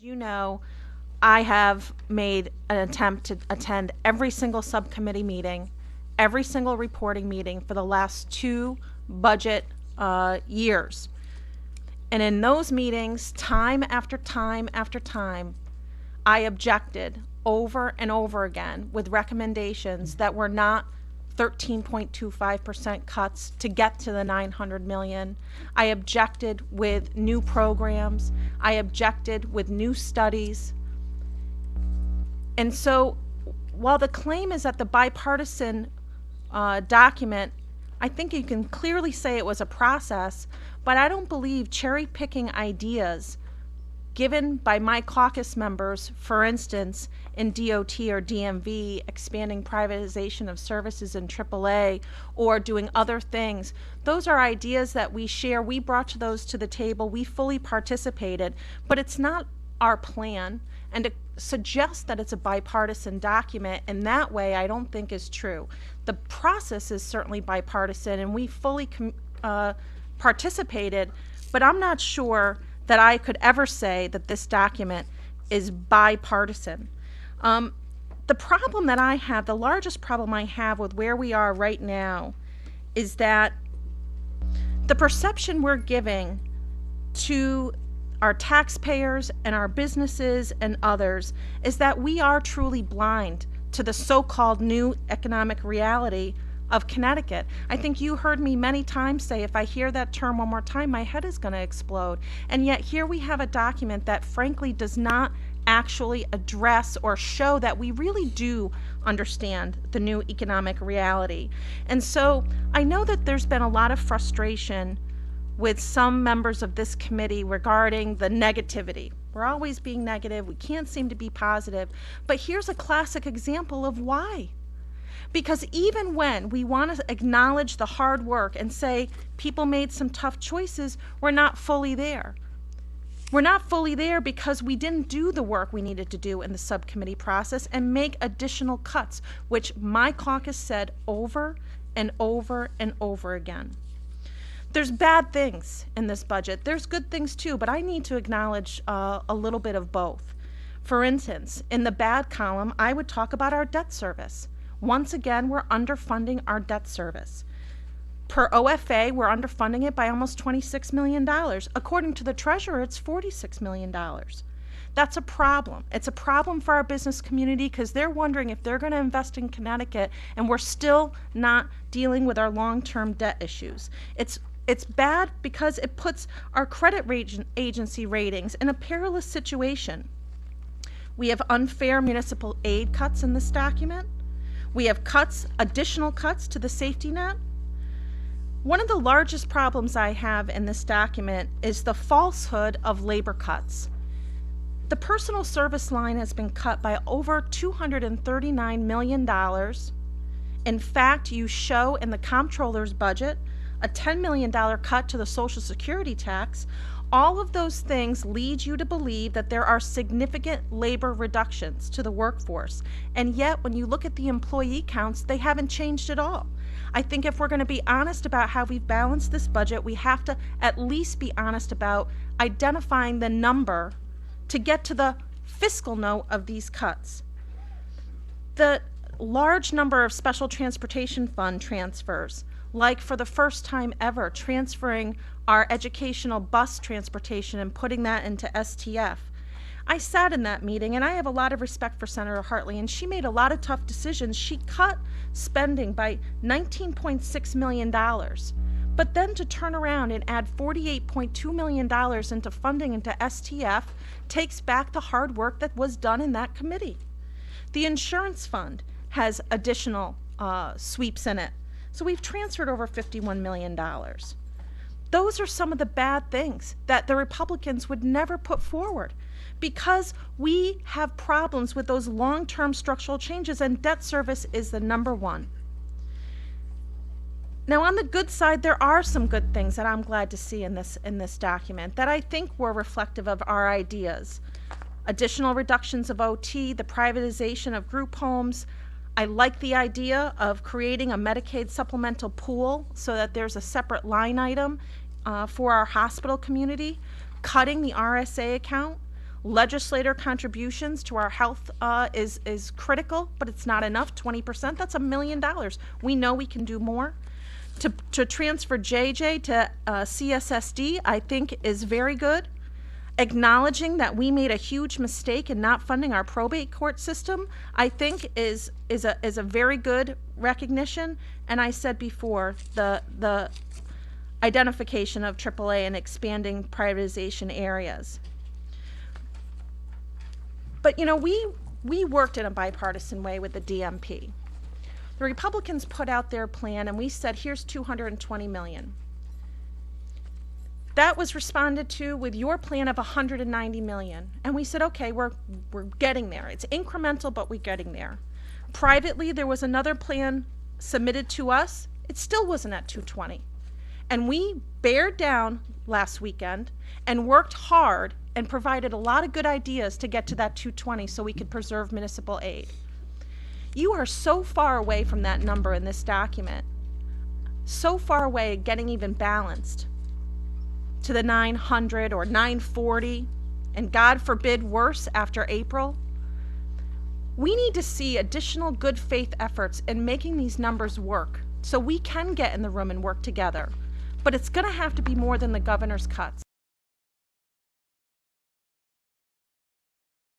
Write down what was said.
You know, I have made an attempt to attend every single subcommittee meeting, every single reporting meeting for the last two budget years. And in those meetings, time after time after time, I objected over and over again with recommendations that were not 13.25% cuts to get to the 900 million. I objected with new programs. I objected with new studies. And so while the claim is that the bipartisan document, I think you can clearly say it was a process, but I don't believe cherry picking ideas given by my caucus members, for instance, in DOT or DMV, expanding privatization of services in AAA, or doing other things. Those are ideas that we share. We brought those to the table. We fully participated, but it's not our plan. And to suggest that it's a bipartisan document in that way, I don't think is true. The process is certainly bipartisan, and we fully participated, but I'm not sure that I could ever say that this document is bipartisan. The problem that I have, the largest problem I have with where we are right now, is that the perception we're giving to our taxpayers and our businesses and others is that we are truly blind to the so-called new economic reality of Connecticut. I think you heard me many times say, if I hear that term one more time, my head is going to explode. And yet here we have a document that frankly does not actually address or show that we really do understand the new economic reality. And so I know that there's been a lot of frustration with some members of this committee regarding the negativity. We're always being negative. We can't seem to be positive. But here's a classic example of why. Because even when we want to acknowledge the hard work and say people made some tough choices, we're not fully there. We're not fully there because we didn't do the work we needed to do in the subcommittee process and make additional cuts, which my caucus said over and over and over again. There's bad things in this budget. There's good things too, but I need to acknowledge a little bit of both. For instance, in the bad column, I would talk about our debt service. Once again, we're underfunding our debt service. Per OFA, we're underfunding it by almost $26 million. According to the treasurer, it's $46 million. That's a problem. It's a problem for our business community because they're wondering if they're going to invest in Connecticut and we're still not dealing with our long-term debt issues. It's bad because it puts our credit agency ratings in a perilous situation. We have unfair municipal aid cuts in this document. We have additional cuts to the safety net. One of the largest problems I have in this document is the falsehood of labor cuts. The personal service line has been cut by over $239 million. In fact, you show in the comptroller's budget a $10 million cut to the Social Security tax. All of those things lead you to believe that there are significant labor reductions to the workforce. And yet, when you look at the employee counts, they haven't changed at all. I think if we're going to be honest about how we've balanced this budget, we have to at least be honest about identifying the number to get to the fiscal note of these cuts. The large number of special transportation fund transfers, like for the first time ever, transferring our educational bus transportation and putting that into STF. I sat in that meeting, and I have a lot of respect for Senator Hartley, and she made a lot of tough decisions. She cut spending by $19.6 million, but then to turn around and add $48.2 million into funding into STF takes back the hard work that was done in that committee. The insurance fund has additional sweeps in it. So we've transferred over $51 million. Those are some of the bad things that the Republicans would never put forward because we have problems with those long-term structural changes, and debt service is the number one. Now, on the good side, there are some good things that I'm glad to see in this document that I think were reflective of our ideas. Additional reductions of OT, the privatization of group homes. I like the idea of creating a Medicaid supplemental pool so that there's a separate line item for our hospital community, cutting the RSA account, Legislator contributions to our health is critical, but it's not enough. 20%, that's $1 million. We know we can do more. To transfer JJ to CSSD, I think is very good. Acknowledging that we made a huge mistake in not funding our probate court system, I think is a very good recognition. And I said before, the identification of AAA and expanding privatization areas. But you know, we worked in a bipartisan way with the DMP. The Republicans put out their plan and we said, here's $220 million. That was responded to with your plan of $190 million. And we said, okay, we're getting there. It's incremental, but we're getting there. Privately, there was another plan submitted to us. It still wasn't at 220. And we bared down last weekend and worked hard and provided a lot of good ideas to get to that 220 so we could preserve municipal aid. You are so far away from that number in this document, so far away getting even balanced to the 900 or 940, and God forbid worse after April. We need to see additional good faith efforts in making these numbers work so we can get in the room and work together. But it's going to have to be more than the governor's cuts.